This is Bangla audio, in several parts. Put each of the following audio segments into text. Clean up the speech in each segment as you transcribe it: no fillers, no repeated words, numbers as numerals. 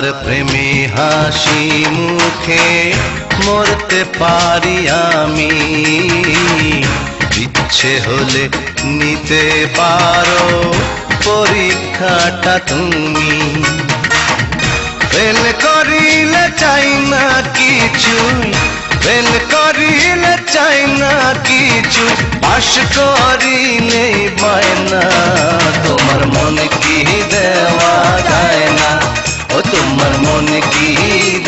তোমার প্রেমে হাসি মুখে মরতে পারি আমি, ইচ্ছে হলে নিতে পারো পরীক্ষাটা তুমি। ফেল করিলে চাই না কিছুই, ফেল করিলে চাই না কিছু, পাশ করিলে বায়না। তোমার মনে কি দেওয়া যায় না, ও তোমার মনে কি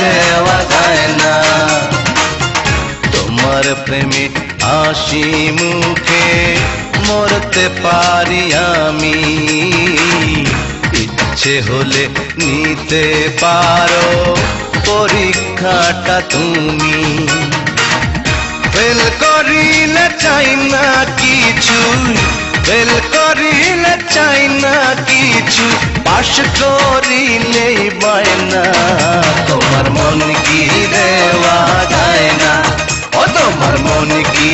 দেওয়া যায় না। তোমার প্রেমে হাসি মুখে মরতে পারি আমি, ইচ্ছে হলে নিতে পারো পরীক্ষাটা তুমি। ফেল করিলে চাই না কিছু, ফেল করিলে চাই না কিছু, পাশ করিলে বায়না। তোমার মন কি দেওয়া যায় না, ও তোমার মন কি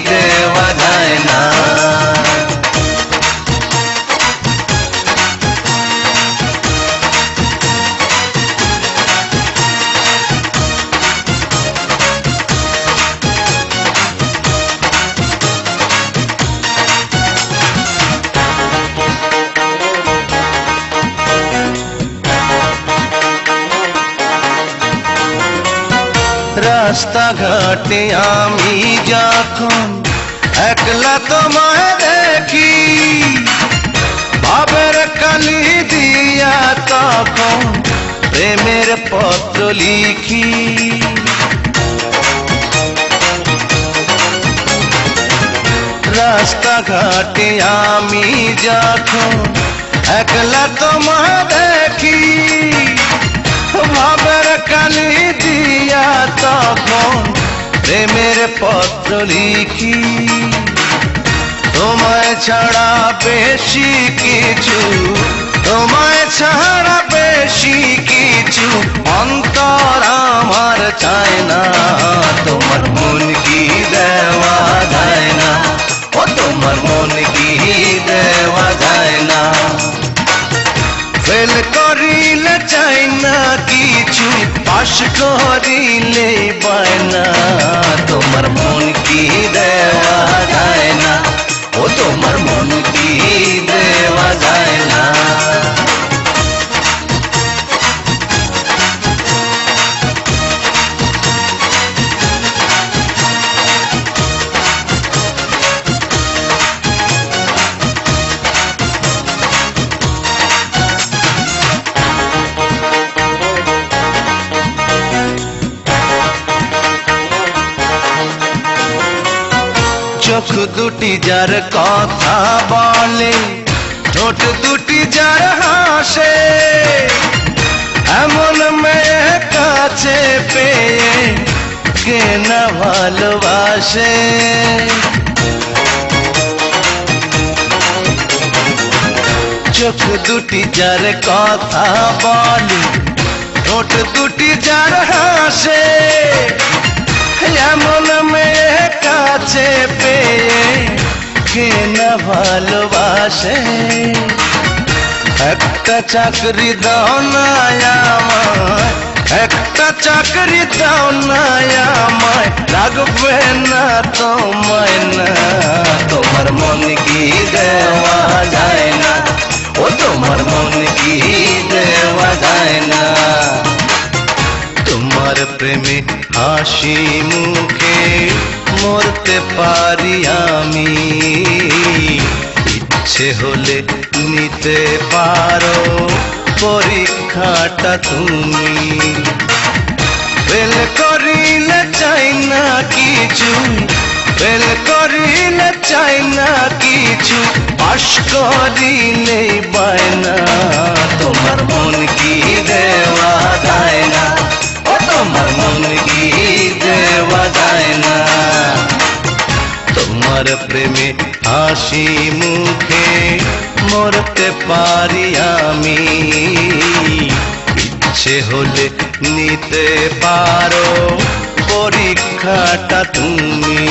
দেওয়া যায় না। রাস্তাঘাটে আমি যখন একলা তোমায় দেখি, ভাবের কালি দিয়া তখন প্রেমের পত্র লিখি। রাস্তাঘাটে আমি যখন একলা তোমায় দেখি, ভাবের কালি দিয়া তখন প্রেমের পত্র লিখি। তোমায় ছাড়া বেশি কিছু, তোমায় ছাড়া বেশি কিছু অন্তর আমার চায় না। তোমার মন কি দেওয়া যায় না, ও তোমার মন কি দেওয়া যায় না। ফেল করিলে চাই না কিছু, পাশ করিলে বায়না। তোমার মন কি দেওয়া যায় না, ও তোমার মন কি দেওয়া যায় না। চোখ দুটি যার কথা বলে, ঠোঁট দুটি যার হাসে, এমন মেয়ে কাছে পেয়ে কে না ভালোবাসে। চোখ দুটি যার কথা বলে, ঠোঁট দুটি যার হাসে, এমন মেয়ে কাছে পেয়ে কে না ভালোবাসে। একটা চাকরি দাও না আমায়, একটা চাকরি দাও না আমায়, লাগবে না তোমায় না। তোমার মন কি দেওয়া যায় না, ও তোমার মন কি দেওয়া যায় না। তোমার প্রেমে হাসি মুখে মরতে পারি আমি, ইচ্ছে হলে নিতে পারো পরীক্ষাটা তুমি। ফেল করিলে চাই না কিছু, ফেল করিলে চাই না কিছু, পাশ করিলে বায়না। তোমার মন কি দেওয়া যায় না, ও তোমার মন কি দেওয়া যায় না। তোমার প্রেমে হাসি মুখে মরতে পারি আমি, ইচ্ছে হলে নিতে পারো পরীক্ষাটা তুমি।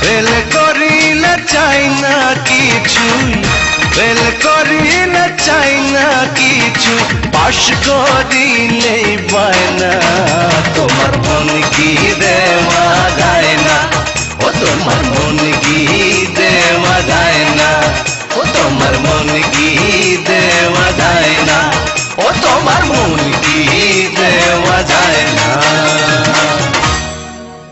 ফেল করিলে চাই না কিছুই, ফেল করিলে চাই না কিছু, পাশ করিলেই বায়না, তোমার মন কি দেওয়া যায় না, ও তোমার মন